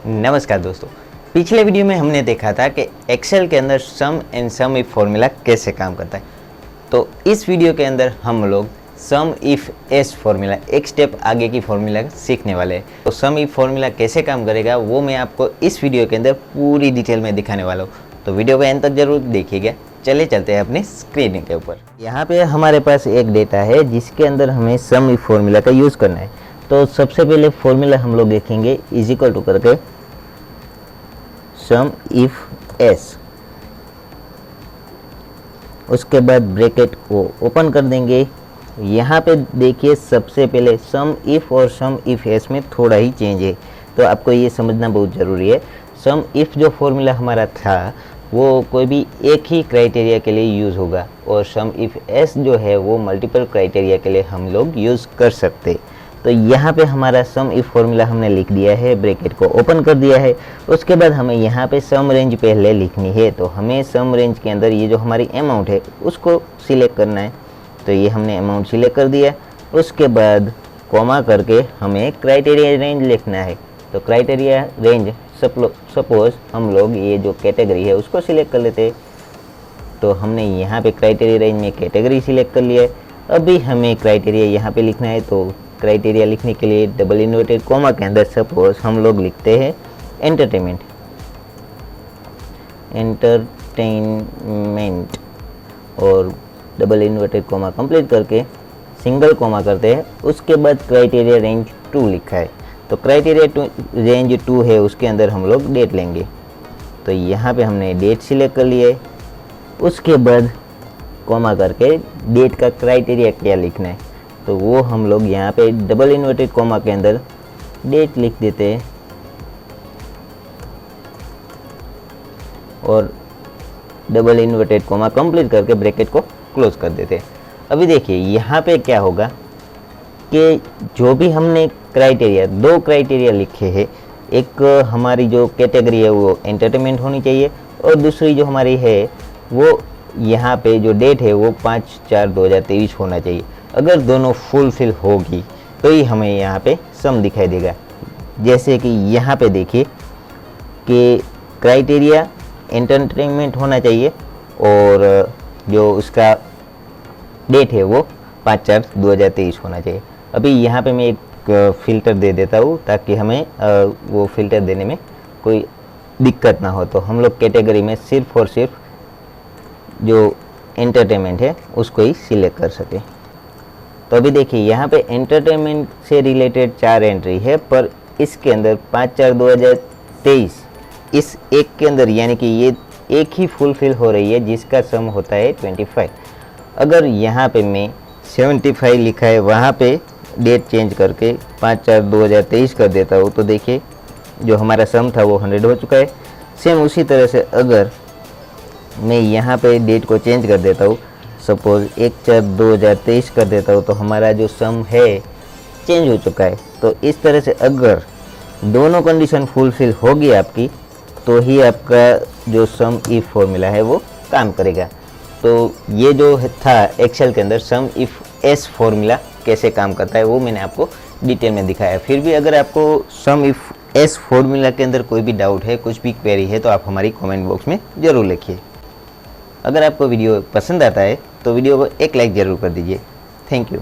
नमस्कार दोस्तों, पिछले वीडियो में हमने देखा था कि एक्सेल के अंदर सम एंड सम इफ फॉर्मूला कैसे काम करता है। तो इस वीडियो के अंदर हम लोग सम इफ एस फॉर्मूला एक स्टेप आगे की फॉर्मूला सीखने वाले हैं। तो सम इफ फॉर्मूला कैसे काम करेगा वो मैं आपको इस वीडियो के अंदर पूरी डिटेल में दिखाने वाला हूँ। तो वीडियो को एंड तक जरूर देखिएगा। चले चलते हैं अपनी स्क्रीन के ऊपर। यहाँ पे हमारे पास एक डेटा है जिसके अंदर हमें सम इफ फॉर्मूला का यूज़ करना है। तो सबसे पहले फॉर्मूला हम लोग देखेंगे इज इक्वल टू करके सम इफ एस, उसके बाद ब्रैकेट को ओपन कर देंगे। यहाँ पे देखिए सबसे पहले सम इफ और सम इफ एस में थोड़ा ही चेंज है, तो आपको ये समझना बहुत ज़रूरी है। सम इफ जो फॉर्मूला हमारा था वो कोई भी एक ही क्राइटेरिया के लिए यूज़ होगा, और सम इफ एस जो है वो मल्टीपल क्राइटेरिया के लिए हम लोग यूज़ कर सकते। तो यहाँ पे हमारा सम इफ फॉर्मूला हमने लिख दिया है, ब्रैकेट को ओपन कर दिया है। उसके बाद हमें यहाँ पे सम रेंज पहले लिखनी है। तो हमें सम रेंज के अंदर ये जो हमारी अमाउंट है उसको सिलेक्ट करना है। तो ये हमने अमाउंट सिलेक्ट कर दिया। उसके बाद कॉमा करके हमें क्राइटेरिया रेंज लिखना है। तो क्राइटेरिया रेंज सपोज हम लोग ये जो कैटेगरी है उसको सिलेक्ट कर लेते हैं। तो हमने यहाँ पे क्राइटेरिया रेंज में कैटेगरी सिलेक्ट कर लिया है। अभी हमें क्राइटेरिया यहाँ पे लिखना है। तो क्राइटेरिया लिखने के लिए डबल इन्वर्टेड कॉमा के अंदर सपोज हम लोग लिखते हैं एंटरटेनमेंट और डबल इन्वर्टेड कॉमा कंप्लीट करके सिंगल कॉमा करते हैं। उसके बाद क्राइटेरिया रेंज 2 लिखा है। तो क्राइटेरिया रेंज 2 है, उसके अंदर हम लोग डेट लेंगे। तो यहाँ पे हमने डेट सिलेक्ट कर लिए। उसके बाद कॉमा करके डेट का क्राइटेरिया क्या लिखना है, तो वो हम लोग यहाँ पे डबल इन्वर्टेड कॉमा के अंदर डेट लिख देते हैं और डबल इन्वर्टेड कॉमा कंप्लीट करके ब्रैकेट को क्लोज कर देते हैं। अभी देखिए यहाँ पे क्या होगा कि जो भी हमने क्राइटेरिया, 2 क्राइटेरिया लिखे हैं, एक हमारी जो कैटेगरी है वो एंटरटेनमेंट होनी चाहिए और दूसरी जो हमारी है वो यहाँ पे जो डेट है वो 5/4/2023 होना चाहिए। अगर दोनों फुलफिल होगी तो ही हमें यहाँ पे सम दिखाई देगा। जैसे कि यहाँ पे देखिए कि क्राइटेरिया एंटरटेनमेंट होना चाहिए और जो उसका डेट है वो 5/4/2023 होना चाहिए। अभी यहाँ पे मैं एक फ़िल्टर दे देता हूँ ताकि हमें वो फ़िल्टर देने में कोई दिक्कत ना हो। तो हम लोग कैटेगरी में सिर्फ और सिर्फ जो एंटरटेनमेंट है उसको ही सिलेक्ट कर सके। तो अभी देखिए यहाँ पे एंटरटेनमेंट से रिलेटेड 4 एंट्री है, पर इसके अंदर 5/4/2023 इस एक के अंदर यानी कि ये एक ही फुलफिल हो रही है जिसका सम होता है 25। अगर यहाँ पे मैं 75 लिखा है वहाँ पे डेट चेंज करके 5/4/2023 कर देता हूँ, तो देखिए जो हमारा सम था वो 100 हो चुका है। सेम उसी तरह से अगर मैं यहाँ पे डेट को चेंज कर देता हूँ, सपोज 1/4/2023 कर देता हूँ, तो हमारा जो सम है चेंज हो चुका है। तो इस तरह से अगर दोनों कंडीशन फुलफिल होगी आपकी तो ही आपका जो सम इफ फॉर्मूला है वो काम करेगा। तो ये जो था एक्सेल के अंदर सम इफ एस फॉर्मूला कैसे काम करता है वो मैंने आपको डिटेल में दिखाया। फिर भी अगर आपको सम इफ एस फॉर्मूला के अंदर कोई भी डाउट है, कुछ भी क्वेरी है, तो आप हमारी कमेंट बॉक्स में ज़रूर लिखिए। अगर आपको वीडियो पसंद आता है तो वीडियो को एक लाइक ज़रूर कर दीजिए। Thank you.